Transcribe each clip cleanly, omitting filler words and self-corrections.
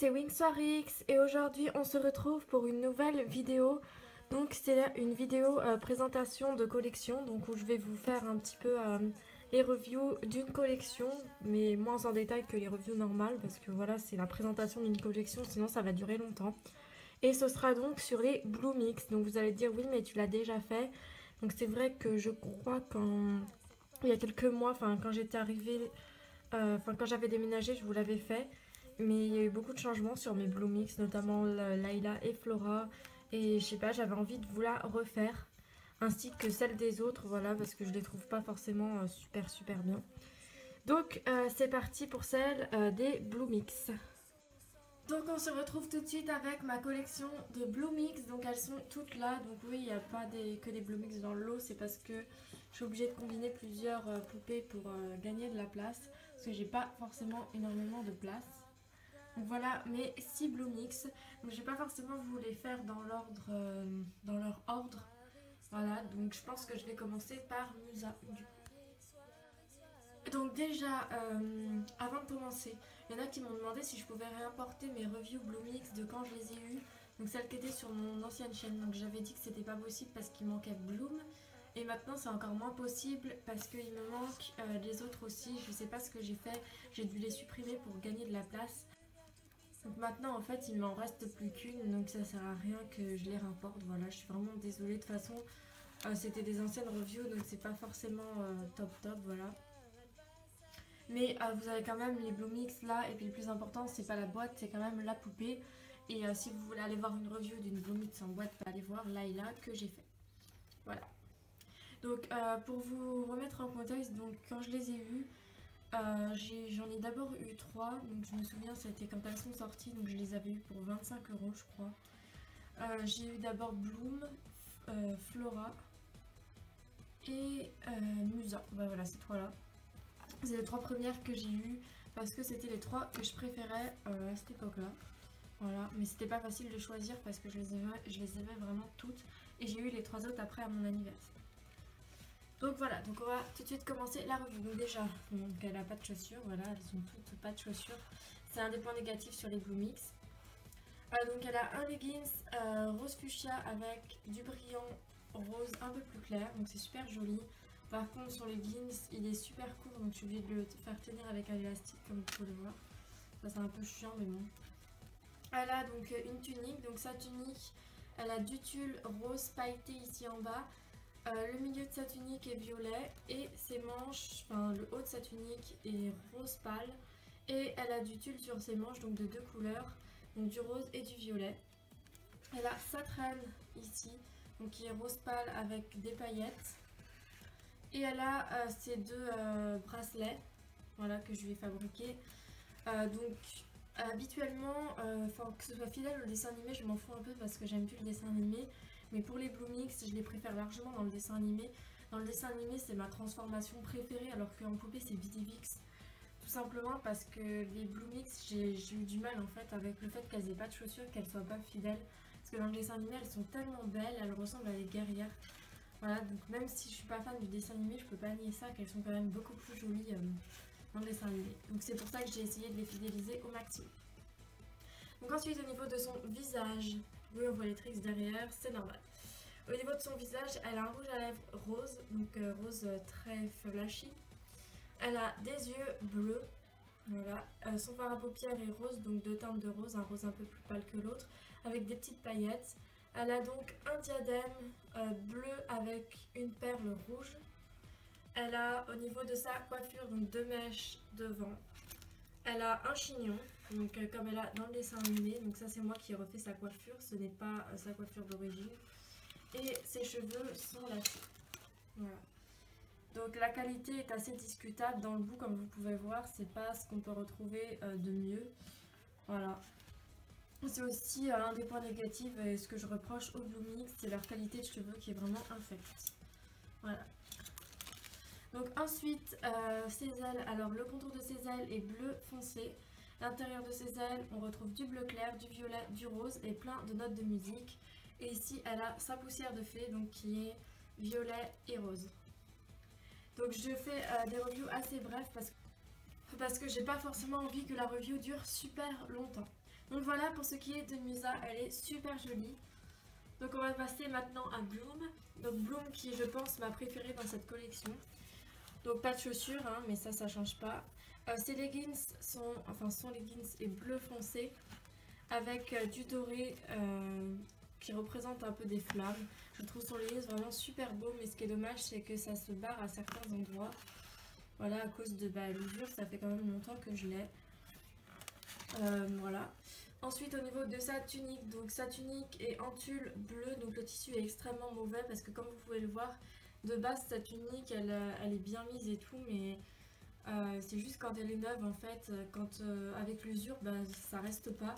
c'est Wingsoirix et aujourd'hui on se retrouve pour une nouvelle vidéo. Donc c'est une vidéo présentation de collection, donc où je vais vous faire un petit peu les reviews d'une collection, mais moins en détail que les reviews normales parce que voilà, c'est la présentation d'une collection, sinon ça va durer longtemps. Et ce sera donc sur les Blue Mix. Donc vous allez dire oui mais tu l'as déjà fait. Donc c'est vrai que je crois il y a quelques mois, enfin quand j'étais arrivée, quand j'avais déménagé, je vous l'avais fait. Mais il y a eu beaucoup de changements sur mes Blue Mix, notamment Layla et Flora. Et je sais pas, j'avais envie de vous la refaire. Ainsi que celle des autres, voilà, parce que je les trouve pas forcément super bien. Donc c'est parti pour celle des Blue Mix. Donc on se retrouve tout de suite avec ma collection de Blue Mix. Donc elles sont toutes là. Donc oui, il n'y a pas que des Blue Mix dans le lot. C'est parce que je suis obligée de combiner plusieurs poupées pour gagner de la place. Parce que j'ai pas forcément énormément de place. Donc voilà mes 6 Blue Mix. Donc je vais pas forcément vous les faire dans l'ordre, dans leur ordre. Voilà, donc je pense que je vais commencer par Musa. Donc déjà, avant de commencer, il y en a qui m'ont demandé si je pouvais réimporter mes reviews Blue Mix de quand je les ai eues. Donc celles qui étaient sur mon ancienne chaîne. Donc j'avais dit que c'était pas possible parce qu'il manquait Bloom. Et maintenant c'est encore moins possible parce qu'il me manque les autres aussi. Je sais pas ce que j'ai fait. J'ai dû les supprimer pour gagner de la place. Donc maintenant en fait il m'en reste plus qu'une. Donc ça sert à rien que je les réimporte. Voilà, je suis vraiment désolée. De toute façon c'était des anciennes reviews. Donc c'est pas forcément top voilà. Mais vous avez quand même les Blue Mix là, et puis le plus important c'est pas la boîte, c'est quand même la poupée. Et si vous voulez aller voir une review d'une Blue Mix en boîte, allez voir Layla que j'ai fait. Voilà. Donc pour vous remettre en contexte, donc quand je les ai eus, j'en ai d'abord eu 3. Donc je me souviens c'était quand elles sont sorties, donc je les avais eues pour 25 € je crois. J'ai eu d'abord Bloom, Flora et Musa. Bah voilà, ces trois là. C'est les 3 premières que j'ai eues parce que c'était les 3 que je préférais à cette époque-là. Voilà, mais c'était pas facile de choisir parce que je les aimais vraiment toutes. Et j'ai eu les 3 autres après à mon anniversaire. Donc voilà, donc on va tout de suite commencer la revue. Donc déjà, donc elle a pas de chaussures, voilà, elles sont toutes pas de chaussures. C'est un des points négatifs sur les Blue Mix. Donc elle a un leggings rose fuchsia avec du brillant rose un peu plus clair, donc c'est super joli. Par contre sur les jeans il est super court, donc je suis obligée de le faire tenir avec un élastique comme vous pouvez le voir. Ça c'est un peu chiant mais bon. Elle a donc une tunique, donc sa tunique elle a du tulle rose pailleté ici en bas. Le milieu de sa tunique est violet et ses manches, enfin le haut de sa tunique est rose pâle. Et elle a du tulle sur ses manches, donc de 2 couleurs, donc du rose et du violet. Elle a sa traîne ici, donc qui est rose pâle avec des paillettes. Et elle a ces 2 bracelets, voilà, que je lui ai fabriqués. Donc habituellement, que ce soit fidèle au dessin animé, je m'en fous un peu parce que j'aime plus le dessin animé. Mais pour les Blue Mix, je les préfère largement dans le dessin animé. Dans le dessin animé, c'est ma transformation préférée, alors qu'en poupée, c'est Bidivix. Tout simplement parce que les Blue Mix, j'ai eu du mal en fait avec le fait qu'elles aient pas de chaussures, qu'elles soient pas fidèles. Parce que dans le dessin animé, elles sont tellement belles, elles ressemblent à des guerrières. Voilà, donc même si je suis pas fan du dessin animé, je peux pas nier ça, qu'elles sont quand même beaucoup plus jolies dans le dessin animé. Donc c'est pour ça que j'ai essayé de les fidéliser au maximum. Donc ensuite au niveau de son visage, oui on voit les tricks derrière, c'est normal. Au niveau de son visage, elle a un rouge à lèvres rose, donc rose très flashy. Elle a des yeux bleus, voilà. Son fard à paupières est rose, donc 2 teintes de rose, un rose un peu plus pâle que l'autre, avec des petites paillettes. Elle a donc un diadème bleu avec une perle rouge. Elle a au niveau de sa coiffure donc 2 mèches devant. Elle a un chignon, donc comme elle a dans le dessin animé, donc ça c'est moi qui ai refait sa coiffure, ce n'est pas sa coiffure d'origine. Et ses cheveux sont lâchés. Voilà. Donc la qualité est assez discutable dans le bout, comme vous pouvez voir, c'est pas ce qu'on peut retrouver de mieux. Voilà. C'est aussi un des points négatifs et ce que je reproche aux Blue Mix, c'est leur qualité de cheveux qui est vraiment infecte. Voilà. Donc ensuite, ses ailes, alors le contour de ses ailes est bleu foncé. L'intérieur de ses ailes, on retrouve du bleu clair, du violet, du rose et plein de notes de musique. Et ici, elle a sa poussière de fée, donc qui est violet et rose. Donc je fais des reviews assez brefs parce que j'ai pas forcément envie que la review dure super longtemps. Donc voilà pour ce qui est de Musa, elle est super jolie. Donc on va passer maintenant à Bloom. Donc Bloom qui je pense ma préférée dans cette collection. Donc pas de chaussures hein, mais ça change pas. Ces leggings sont, son leggings est bleu foncé avec du doré qui représente un peu des flammes. Je trouve son leggings vraiment super beau, mais ce qui est dommage c'est que ça se barre à certains endroits. Voilà, à cause de l'usure, ça fait quand même longtemps que je l'ai. Voilà. Ensuite au niveau de sa tunique, donc sa tunique est en tulle bleu, donc le tissu est extrêmement mauvais parce que comme vous pouvez le voir, de base sa tunique elle est bien mise et tout, mais c'est juste quand elle est neuve en fait, quand avec l'usure ça reste pas.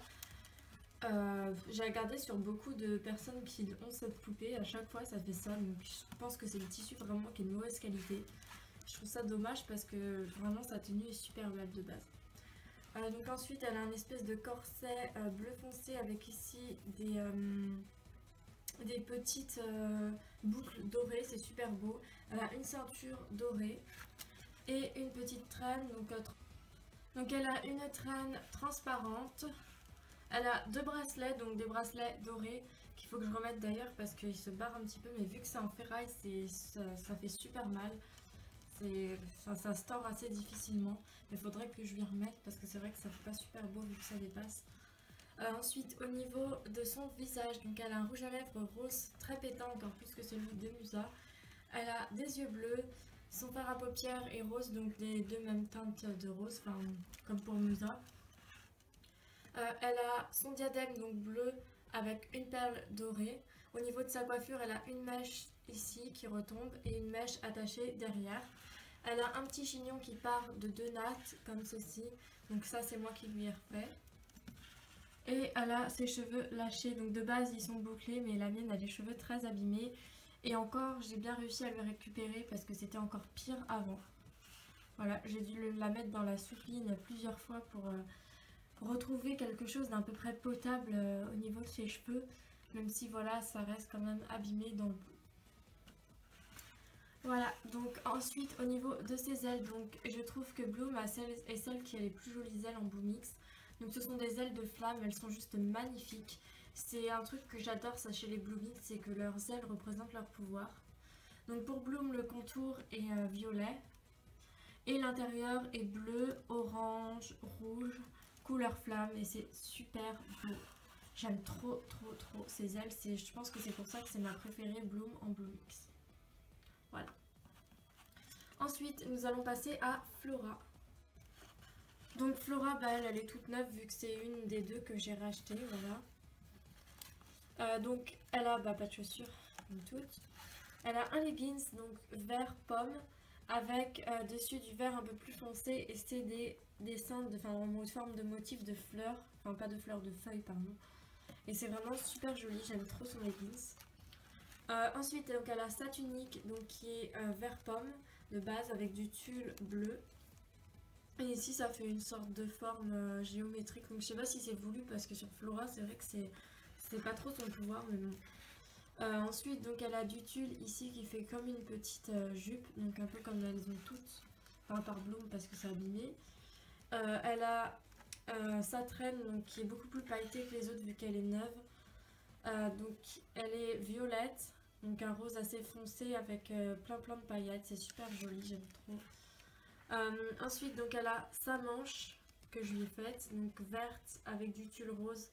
J'ai regardé sur beaucoup de personnes qui ont cette poupée, à chaque fois ça fait ça, donc je pense que c'est le tissu vraiment qui est de mauvaise qualité. Je trouve ça dommage parce que vraiment sa tenue est super belle de base. Donc ensuite elle a un espèce de corset bleu foncé avec ici des petites boucles dorées, c'est super beau. Elle a une ceinture dorée et une petite traîne, donc elle a une traîne transparente. Elle a deux bracelets, donc des bracelets dorés qu'il faut que je remette d'ailleurs parce qu'ils se barrent un petit peu, mais vu que c'est en ferraille ça fait super mal. Ça se tord assez difficilement, mais il faudrait que je lui remette parce que c'est vrai que ça fait pas super beau vu que ça dépasse. Ensuite au niveau de son visage, donc elle a un rouge à lèvres rose très pétant, encore plus que celui de Musa. Elle a des yeux bleus, son fard à paupières est rose, donc les deux mêmes teintes de rose, comme pour Musa. Elle a son diadème donc bleu avec une perle dorée. Au niveau de sa coiffure, elle a une mèche ici qui retombe et une mèche attachée derrière. Elle a un petit chignon qui part de deux nattes comme ceci, donc ça c'est moi qui lui ai refait. Et elle a ses cheveux lâchés, donc de base ils sont bouclés, mais la mienne a les cheveux très abîmés. Et encore j'ai bien réussi à le récupérer parce que c'était encore pire avant. Voilà, j'ai dû la mettre dans la soufline plusieurs fois pour retrouver quelque chose d'un peu près potable au niveau de ses cheveux, même si voilà ça reste quand même abîmé dans le bout. Voilà, donc ensuite au niveau de ses ailes, donc je trouve que Bloom est celle qui a les plus jolies ailes en Bloomix. Donc ce sont des ailes de flamme, elles sont juste magnifiques. C'est un truc que j'adore ça chez les Bloomix, c'est que leurs ailes représentent leur pouvoir. Donc pour Bloom le contour est violet et l'intérieur est bleu, orange, rouge, couleur flamme et c'est super beau. J'aime trop ces ailes, je pense que c'est pour ça que c'est ma préférée Bloom en Bloomix. Voilà. Ensuite, nous allons passer à Flora. Donc Flora, elle est toute neuve vu que c'est une des deux que j'ai racheté, voilà. Donc elle a pas de chaussures, comme toutes. Elle a un leggings donc vert pomme avec dessus du vert un peu plus foncé et c'est des dessins en forme de motifs de fleurs, enfin pas de fleurs, de feuilles pardon. Et c'est vraiment super joli, j'aime trop son leggings. Ensuite donc elle a sa tunique donc, qui est vert pomme de base avec du tulle bleu. Et ici ça fait une sorte de forme géométrique, donc je sais pas si c'est voulu parce que sur Flora c'est vrai que c'est pas trop son pouvoir mais bon. Ensuite donc elle a du tulle ici qui fait comme une petite jupe, donc un peu comme elles ont toutes, enfin par Bloom parce que c'est abîmé. Elle a sa traîne donc, qui est beaucoup plus pailletée que les autres vu qu'elle est neuve. Donc elle est violette, donc un rose assez foncé avec plein de paillettes, c'est super joli, j'aime trop. Ensuite donc elle a sa manche que je lui ai faite, donc verte avec du tulle rose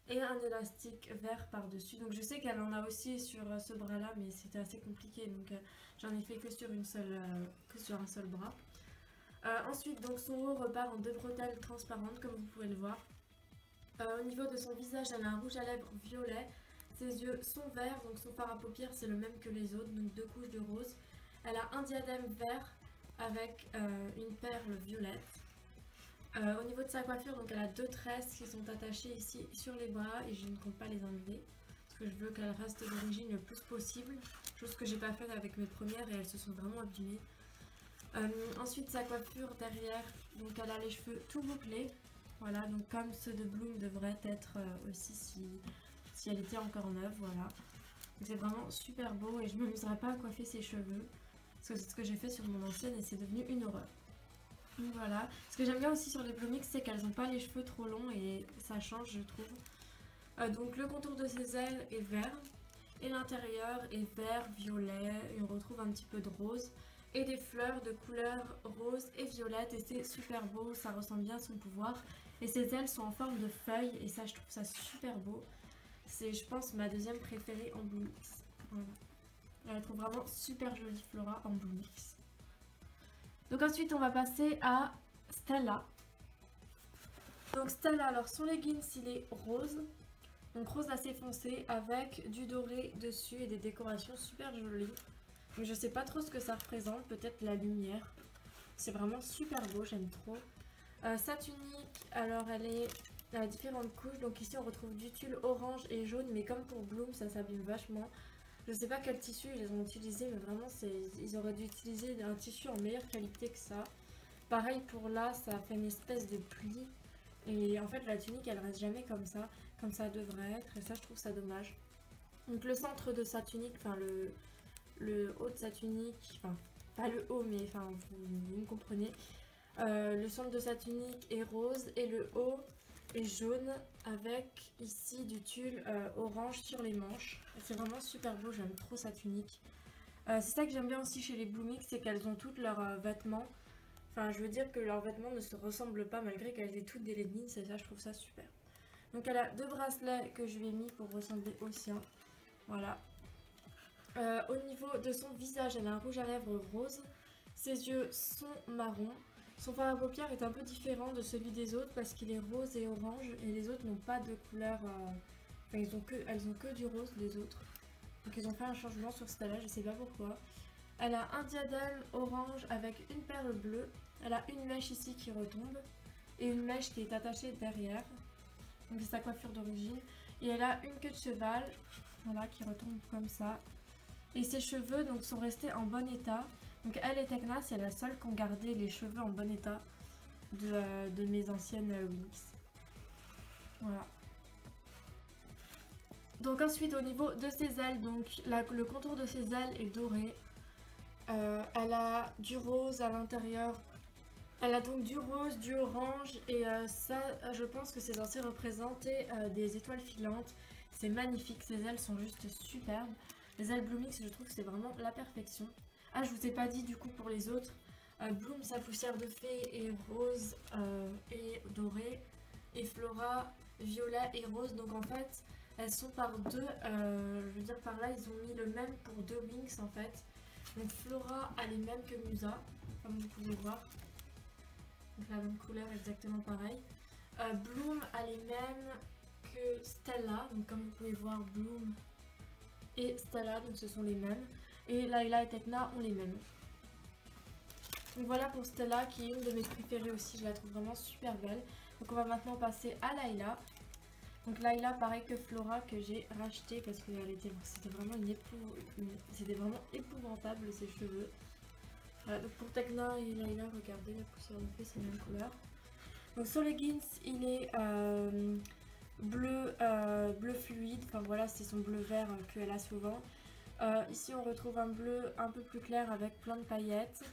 et un élastique vert par dessus. Donc je sais qu'elle en a aussi sur ce bras là mais c'était assez compliqué donc j'en ai fait que sur un seul bras. Ensuite donc son haut repart en deux bretelles transparentes comme vous pouvez le voir. Au niveau de son visage, elle a un rouge à lèvres violet, ses yeux sont verts, donc son fard à paupières c'est le même que les autres, donc deux couches de rose. Elle a un diadème vert avec une perle violette. Au niveau de sa coiffure, donc elle a deux tresses qui sont attachées ici sur les bras et je ne compte pas les enlever parce que je veux qu'elles restent d'origine le plus possible, chose que j'ai pas faite avec mes premières et elles se sont vraiment abîmées. Ensuite sa coiffure derrière, donc elle a les cheveux tout bouclés. Voilà, donc comme ceux de Bloom devraient être aussi si elle était encore neuve, voilà. C'est vraiment super beau et je ne m'amuserais pas à coiffer ses cheveux, parce que c'est ce que j'ai fait sur mon ancienne et c'est devenu une horreur. Donc voilà. Ce que j'aime bien aussi sur les Blumix, c'est qu'elles n'ont pas les cheveux trop longs et ça change, je trouve. Donc le contour de ses ailes est vert et l'intérieur est vert, violet, et on retrouve un petit peu de rose et des fleurs de couleur rose et violette et c'est super beau, ça ressemble bien à son pouvoir et ses ailes sont en forme de feuilles et ça je trouve ça super beau. C'est je pense ma deuxième préférée en Blumix. Voilà. Je la trouve vraiment super jolie Flora en Blumix. Donc ensuite on va passer à Stella. Donc Stella, alors son leggings il est rose. Donc rose assez foncé avec du doré dessus et des décorations super jolies. Donc je sais pas trop ce que ça représente, peut-être la lumière. C'est vraiment super beau, j'aime trop. Sa tunique, alors elle est à différentes couches. Donc ici on retrouve du tulle orange et jaune, mais comme pour Bloom ça s'abîme vachement. Je sais pas quel tissu ils ont utilisé, mais vraiment ils auraient dû utiliser un tissu en meilleure qualité que ça. Pareil pour là, ça fait une espèce de pli. Et en fait la tunique elle reste jamais comme ça devrait être, et ça je trouve ça dommage. Donc le centre de sa tunique, enfin le haut de sa tunique, enfin pas le haut mais enfin vous me comprenez. Le centre de sa tunique est rose et le haut est jaune avec ici du tulle orange sur les manches. C'est vraiment super beau, j'aime trop sa tunique. C'est ça que j'aime bien aussi chez les Blumix, c'est qu'elles ont toutes leurs vêtements. Enfin, je veux dire que leurs vêtements ne se ressemblent pas malgré qu'elles aient toutes des leggings, et ça je trouve ça super. Donc elle a deux bracelets que je lui ai mis pour ressembler au sien. Voilà. Au niveau de son visage, elle a un rouge à lèvres rose. Ses yeux sont marrons. Son fard à paupières est un peu différent de celui des autres parce qu'il est rose et orange et les autres n'ont pas de couleur. Enfin, elles ont que du rose les autres. Donc ils ont fait un changement sur Stella, je sais pas pourquoi. Elle a un diadème orange avec une perle bleue. Elle a une mèche ici qui retombe et une mèche qui est attachée derrière. Donc c'est sa coiffure d'origine. Et elle a une queue de cheval, voilà, qui retombe comme ça. Et ses cheveux donc sont restés en bon état. Donc elle et Tekna, c'est la seule qui ont gardé les cheveux en bon état de mes anciennes Winx. Voilà. Donc ensuite au niveau de ses ailes, donc le contour de ses ailes est doré. Elle a du rose à l'intérieur. Elle a donc du rose, du orange et ça je pense que c'est censé représenter des étoiles filantes. C'est magnifique, ses ailes sont juste superbes. Les ailes Bloomix je trouve que c'est vraiment la perfection. Ah je vous ai pas dit du coup pour les autres. Bloom sa poussière de fée est rose et dorée. Et Flora violet et rose. Donc en fait elles sont par deux. Je veux dire par là ils ont mis le même pour deux Winx en fait. Donc Flora a les mêmes que Musa comme vous pouvez voir. Donc la même couleur exactement pareil. Bloom a les mêmes que Stella, donc comme vous pouvez voir Bloom et Stella, donc ce sont les mêmes. Et Layla et Tekna ont les mêmes. Donc voilà pour Stella qui est une de mes préférées aussi, je la trouve vraiment super belle. Donc on va maintenant passer à Layla. Donc Layla pareil que Flora que j'ai racheté parce que c'était vraiment c'était vraiment épouvantable ses cheveux. Voilà, donc pour Tekna et Layla, regardez la poussière de fée, c'est la même couleur. Donc sur leggings, il est bleu fluide, enfin voilà, c'est son bleu vert qu'elle a souvent. Ici on retrouve un bleu un peu plus clair avec plein de paillettes.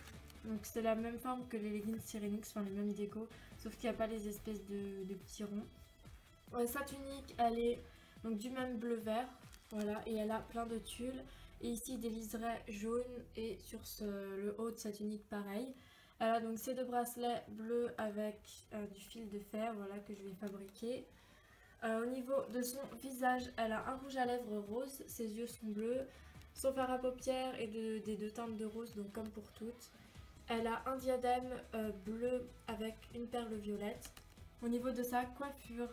Donc c'est la même forme que les leggings Sirenix, enfin les mêmes décos, sauf qu'il n'y a pas les espèces de petits ronds. Sa tunique, elle est donc du même bleu vert, voilà, et elle a plein de tulle. Et ici des liserés jaunes et sur le haut de sa tunique pareil. Elle a donc ces deux bracelets bleus avec du fil de fer, voilà, que je vais fabriquer. Au niveau de son visage, elle a un rouge à lèvres rose, ses yeux sont bleus, son fard à paupières est des deux teintes de rose, donc comme pour toutes. Elle a un diadème bleu avec une perle violette. Au niveau de sa coiffure,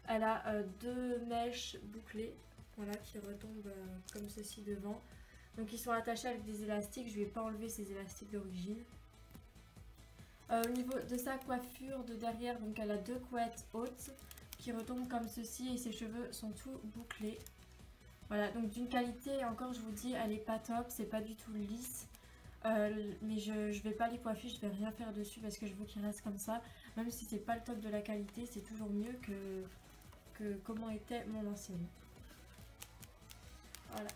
elle a deux mèches bouclées, voilà, qui retombent comme ceci devant. Donc ils sont attachés avec des élastiques, je ne vais pas enlever ces élastiques d'origine. Au niveau de sa coiffure de derrière, donc elle a deux couettes hautes qui retombent comme ceci et ses cheveux sont tout bouclés. Voilà, donc d'une qualité, encore je vous dis, elle est pas top, c'est pas du tout lisse. Mais je vais pas les coiffer, je vais rien faire dessus parce que je veux qu'il reste comme ça. Même si c'est pas le top de la qualité, c'est toujours mieux que comment était mon ancienne. Voilà.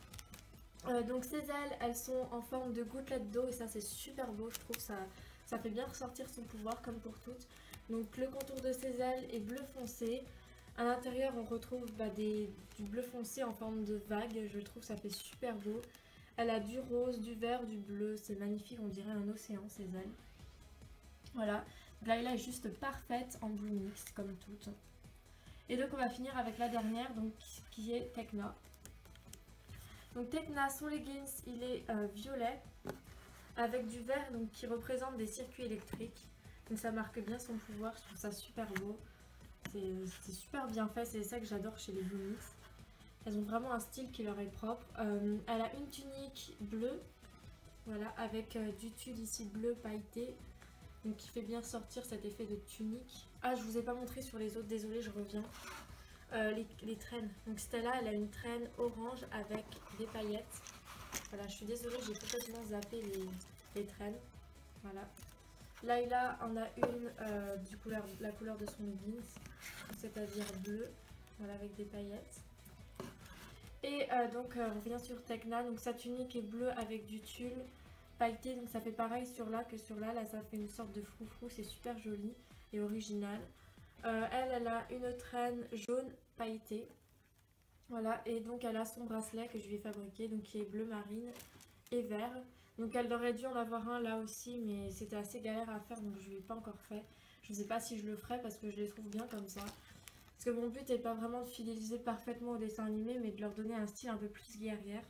Donc ces ailes, elles sont en forme de gouttelettes d'eau et ça c'est super beau, je trouve, ça fait bien ressortir son pouvoir comme pour toutes. Donc le contour de ses ailes est bleu foncé. À l'intérieur on retrouve du bleu foncé en forme de vague, je trouve ça fait super beau. Elle a du rose, du vert, du bleu, c'est magnifique, on dirait un océan ces ailes. Voilà, Layla est juste parfaite en blue mix comme toutes. Et donc on va finir avec la dernière, donc qui est Tekna. Donc Tekna, son leggings, il est violet avec du vert donc, qui représente des circuits électriques. Donc ça marque bien son pouvoir, je trouve ça super beau. C'est super bien fait, c'est ça que j'adore chez les Blue Mix. Elles ont vraiment un style qui leur est propre. Elle a une tunique bleue, voilà, avec du tulle ici bleu pailleté. Donc qui fait bien sortir cet effet de tunique. Ah, je vous ai pas montré sur les autres, désolée, je reviens. Les traînes. Donc Stella, elle a une traîne orange avec des paillettes. Voilà, je suis désolée, j'ai complètement zappé les traînes. Voilà. Layla en a une la couleur de son leggings, c'est-à-dire bleu, voilà, avec des paillettes. Et donc on revient sur Tekna, donc sa tunique est bleue avec du tulle pailleté, donc ça fait pareil sur là que sur là, là ça fait une sorte de froufrou, c'est super joli et original. Elle a une traîne jaune pailletée, voilà, et donc elle a son bracelet que je vais fabriquer, donc qui est bleu marine et vert. Donc elle aurait dû en avoir un là aussi, mais c'était assez galère à faire, donc je ne l'ai pas encore fait. Je ne sais pas si je le ferai parce que je les trouve bien comme ça. Parce que mon but n'est pas vraiment de fidéliser parfaitement au dessin animé, mais de leur donner un style un peu plus guerrière.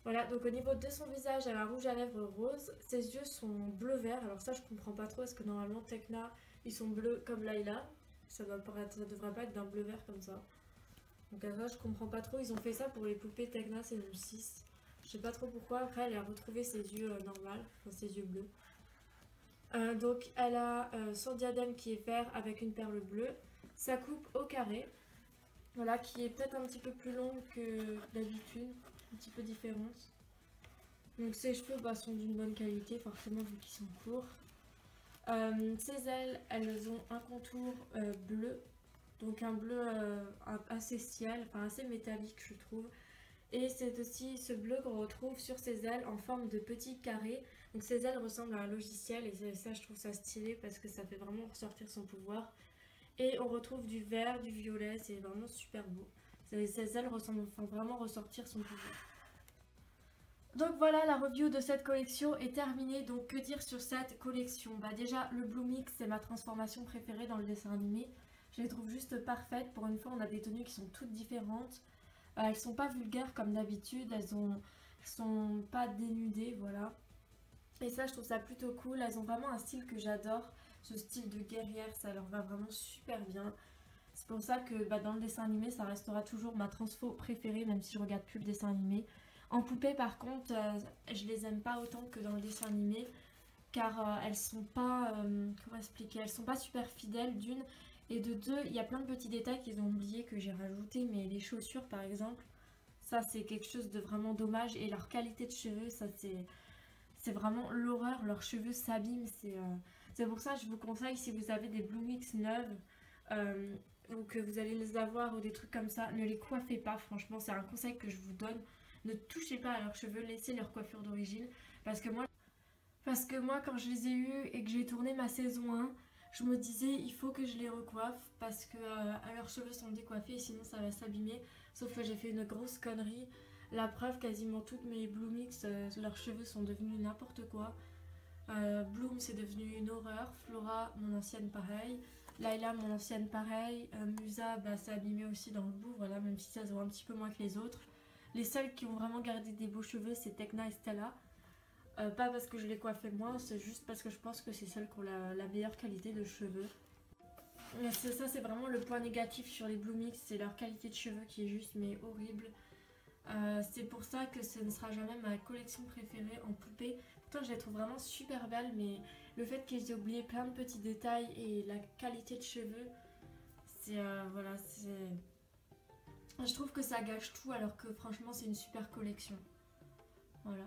Voilà, donc au niveau de son visage, elle a un rouge à lèvres rose. Ses yeux sont bleu-vert. Alors ça, je comprends pas trop, parce que normalement, Tekna, ils sont bleus comme Layla. Ça devrait pas être d'un bleu-vert comme ça. Donc ça, je comprends pas trop. Ils ont fait ça pour les poupées Tekna saison 6. Je sais pas trop pourquoi. Après, elle a retrouvé ses yeux normaux, enfin ses yeux bleus. Donc elle a son diadème qui est vert avec une perle bleue. Sa coupe au carré, voilà, qui est peut-être un petit peu plus longue que d'habitude, un petit peu différente. Donc ses cheveux sont d'une bonne qualité, forcément vu qu'ils sont courts. Ses ailes, elles ont un contour bleu, donc un bleu assez ciel, enfin assez métallique je trouve. Et c'est aussi ce bleu qu'on retrouve sur ses ailes en forme de petits carrés. Donc ses ailes ressemblent à un logiciel et ça je trouve ça stylé parce que ça fait vraiment ressortir son pouvoir. Et on retrouve du vert, du violet, c'est vraiment super beau. Ces ailes font vraiment ressortir son pouvoir. Donc voilà, la review de cette collection est terminée. Donc que dire sur cette collection? Déjà, le Blue Mix, c'est ma transformation préférée dans le dessin animé. Je les trouve juste parfaites. Pour une fois, on a des tenues qui sont toutes différentes. Elles sont pas vulgaires comme d'habitude, sont pas dénudées, voilà. Et ça, je trouve ça plutôt cool. Elles ont vraiment un style que j'adore. Ce style de guerrière, ça leur va vraiment super bien. C'est pour ça que dans le dessin animé, ça restera toujours ma transfo préférée, même si je regarde plus le dessin animé. En poupée, par contre, je les aime pas autant que dans le dessin animé, car elles sont pas, comment expliquer, elles sont pas super fidèles d'une, et de deux, il y a plein de petits détails qu'ils ont oubliés que j'ai rajoutés, mais les chaussures, par exemple, ça c'est quelque chose de vraiment dommage, et leur qualité de cheveux, ça c'est vraiment l'horreur, leurs cheveux s'abîment, c'est pour ça que je vous conseille, si vous avez des Blue Mix neuves, ou que vous allez les avoir ou des trucs comme ça, ne les coiffez pas, franchement c'est un conseil que je vous donne. Ne touchez pas à leurs cheveux, laissez leur coiffure d'origine, parce que moi quand je les ai eus et que j'ai tourné ma saison 1, je me disais il faut que je les recoiffe parce que leurs cheveux sont décoiffés sinon ça va s'abîmer, sauf que j'ai fait une grosse connerie. La preuve, quasiment toutes mes Blue Mix, leurs cheveux sont devenus n'importe quoi. Bloom c'est devenu une horreur, Flora mon ancienne pareil, Layla mon ancienne pareil, Musa s'est abîmée aussi dans le bout, voilà, même si ça se voit un petit peu moins que les autres. Les seuls qui ont vraiment gardé des beaux cheveux c'est Tekna et Stella, pas parce que je les coiffais moins, c'est juste parce que je pense que c'est celles qui ont la meilleure qualité de cheveux. Ça c'est vraiment le point négatif sur les Blue Mix, c'est leur qualité de cheveux qui est juste mais horrible. C'est pour ça que ce ne sera jamais ma collection préférée en poupée. Pourtant je les trouve vraiment super belles, mais le fait qu'ils aient oublié plein de petits détails et la qualité de cheveux, voilà, je trouve que ça gâche tout alors que franchement c'est une super collection. Voilà.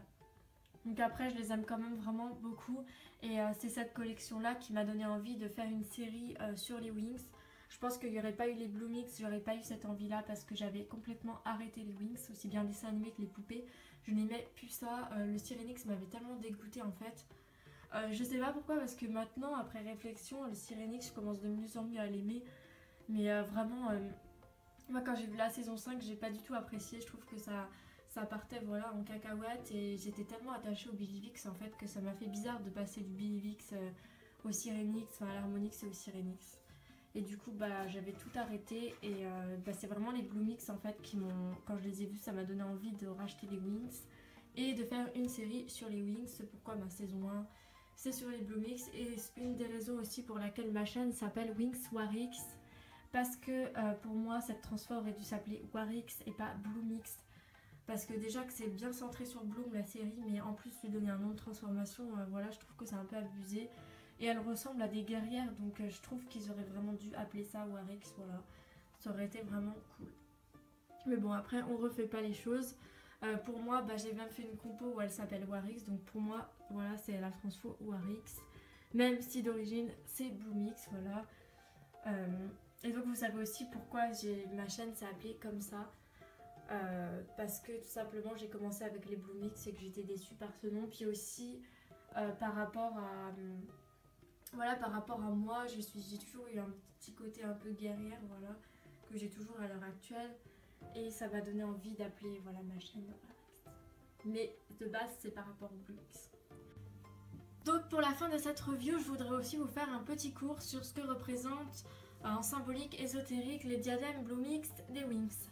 Donc après je les aime quand même vraiment beaucoup et c'est cette collection là qui m'a donné envie de faire une série sur les Wings. Je pense qu'il n'y aurait pas eu les Blue Mix, j'aurais pas eu cette envie là parce que j'avais complètement arrêté les Wings, aussi bien les dessins animés que les poupées. je n'aimais plus ça. Le Cyrenix m'avait tellement dégoûté en fait. Je sais pas pourquoi, parce que maintenant, après réflexion, le Cyrenix, je commence de mieux en mieux à l'aimer. Mais vraiment, moi quand j'ai vu la saison 5, j'ai pas du tout apprécié. Je trouve que ça partait voilà, en cacahuète et j'étais tellement attachée au Billivix en fait que ça m'a fait bizarre de passer du Billivix au Cyrenix, enfin à l'Harmonix et au Cyrenix. Et du coup, bah, j'avais tout arrêté et bah, c'est vraiment les Blue Mix en fait qui m'ont, quand je les ai vus, ça m'a donné envie de racheter les Wings et de faire une série sur les Wings. C'est pourquoi ma saison 1 c'est sur les Blue Mix et c'est une des raisons aussi pour laquelle ma chaîne s'appelle Wings Warix, parce que pour moi cette transfert aurait dû s'appeler Warix et pas Blue Mix, parce que déjà que c'est bien centré sur Bloom la série, mais en plus lui donner un nom de transformation, voilà, je trouve que c'est un peu abusé et elle ressemble à des guerrières, donc je trouve qu'ils auraient vraiment dû appeler ça Warix, voilà, ça aurait été vraiment cool. Mais bon, après on refait pas les choses. Pour moi, bah, j'ai même fait une compo où elle s'appelle Warix, donc pour moi, voilà, c'est la transfo Warix, même si d'origine c'est Bloomix, voilà. Et donc vous savez aussi pourquoi ma chaîne s'est appelée comme ça, parce que tout simplement j'ai commencé avec les Bloomix et que j'étais déçue par ce nom, puis aussi par rapport à voilà, par rapport à moi, j'ai toujours eu un petit côté un peu guerrière, voilà, que j'ai toujours à l'heure actuelle. Et ça m'a donné envie d'appeler voilà, ma chaîne Warix. Mais de base, c'est par rapport au Blumix. Donc pour la fin de cette review, je voudrais aussi vous faire un petit cours sur ce que représentent en symbolique ésotérique les diadèmes Blumix des Wings.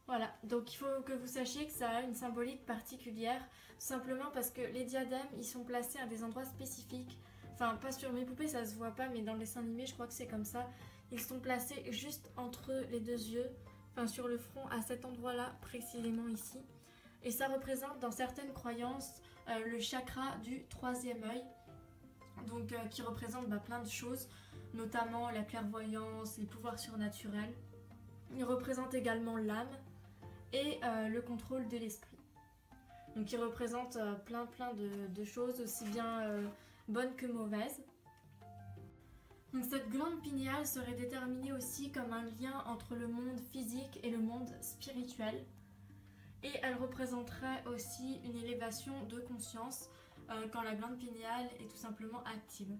Voilà, donc il faut que vous sachiez que ça a une symbolique particulière, tout simplement parce que les diadèmes, ils sont placés à des endroits spécifiques. Enfin, pas sur mes poupées, ça se voit pas, mais dans le dessin animé, je crois que c'est comme ça. Ils sont placés juste entre les deux yeux, enfin sur le front, à cet endroit-là, précisément ici. Et ça représente dans certaines croyances le chakra du troisième œil, donc qui représente plein de choses, notamment la clairvoyance, les pouvoirs surnaturels. Il représente également l'âme et le contrôle de l'esprit. Donc il représente plein de choses, aussi bien bonnes que mauvaises. Donc cette glande pinéale serait déterminée aussi comme un lien entre le monde physique et le monde spirituel. Et elle représenterait aussi une élévation de conscience quand la glande pinéale est tout simplement active.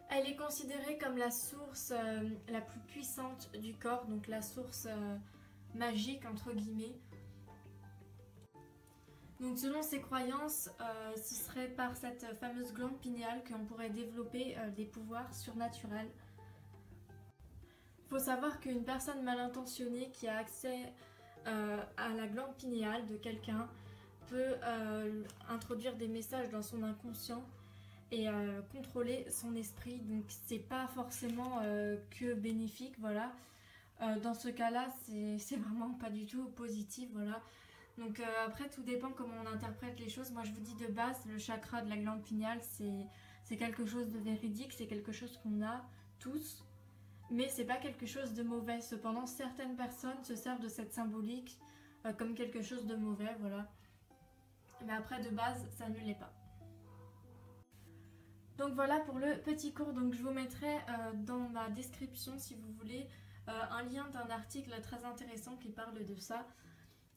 Elle est considérée comme la source la plus puissante du corps, donc la source magique entre guillemets. Donc selon ces croyances, ce serait par cette fameuse glande pinéale qu'on pourrait développer des pouvoirs surnaturels. Il faut savoir qu'une personne mal intentionnée qui a accès à la glande pinéale de quelqu'un peut introduire des messages dans son inconscient et contrôler son esprit, donc c'est pas forcément que bénéfique, voilà. Dans ce cas-là, c'est vraiment pas du tout positif, voilà. Donc après tout dépend comment on interprète les choses. Moi je vous dis de base, le chakra de la glande pinéale c'est quelque chose de véridique, c'est quelque chose qu'on a tous, mais c'est pas quelque chose de mauvais. Cependant certaines personnes se servent de cette symbolique comme quelque chose de mauvais, voilà. Mais après de base ça ne l'est pas. Donc voilà pour le petit cours, donc je vous mettrai dans ma description si vous voulez un lien d'un article très intéressant qui parle de ça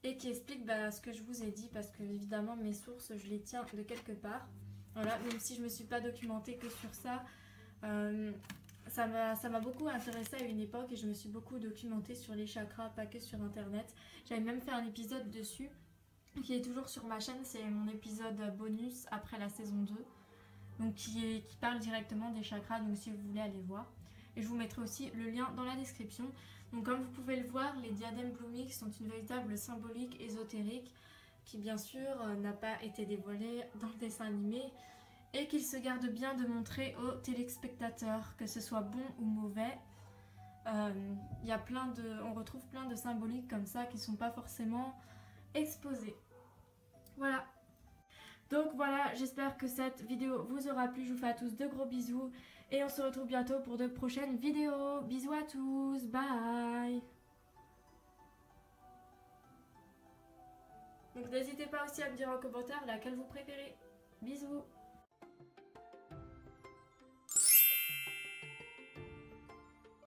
et qui explique ce que je vous ai dit, parce que évidemment mes sources je les tiens de quelque part, voilà, même si je me suis pas documentée que sur ça, ça m'a beaucoup intéressée à une époque et je me suis beaucoup documentée sur les chakras, pas que sur internet. J'avais même fait un épisode dessus qui est toujours sur ma chaîne, c'est mon épisode bonus après la saison 2, donc qui parle directement des chakras, donc si vous voulez aller voir. Et je vous mettrai aussi le lien dans la description. Donc comme vous pouvez le voir, les diadèmes Blumix sont une véritable symbolique ésotérique qui bien sûr n'a pas été dévoilée dans le dessin animé et qu'il se garde bien de montrer aux téléspectateurs, que ce soit bon ou mauvais. On retrouve plein de symboliques comme ça qui ne sont pas forcément exposées. Voilà. Donc voilà, j'espère que cette vidéo vous aura plu. Je vous fais à tous de gros bisous. Et on se retrouve bientôt pour de prochaines vidéos. Bisous à tous, bye. Donc n'hésitez pas aussi à me dire en commentaire laquelle vous préférez. Bisous.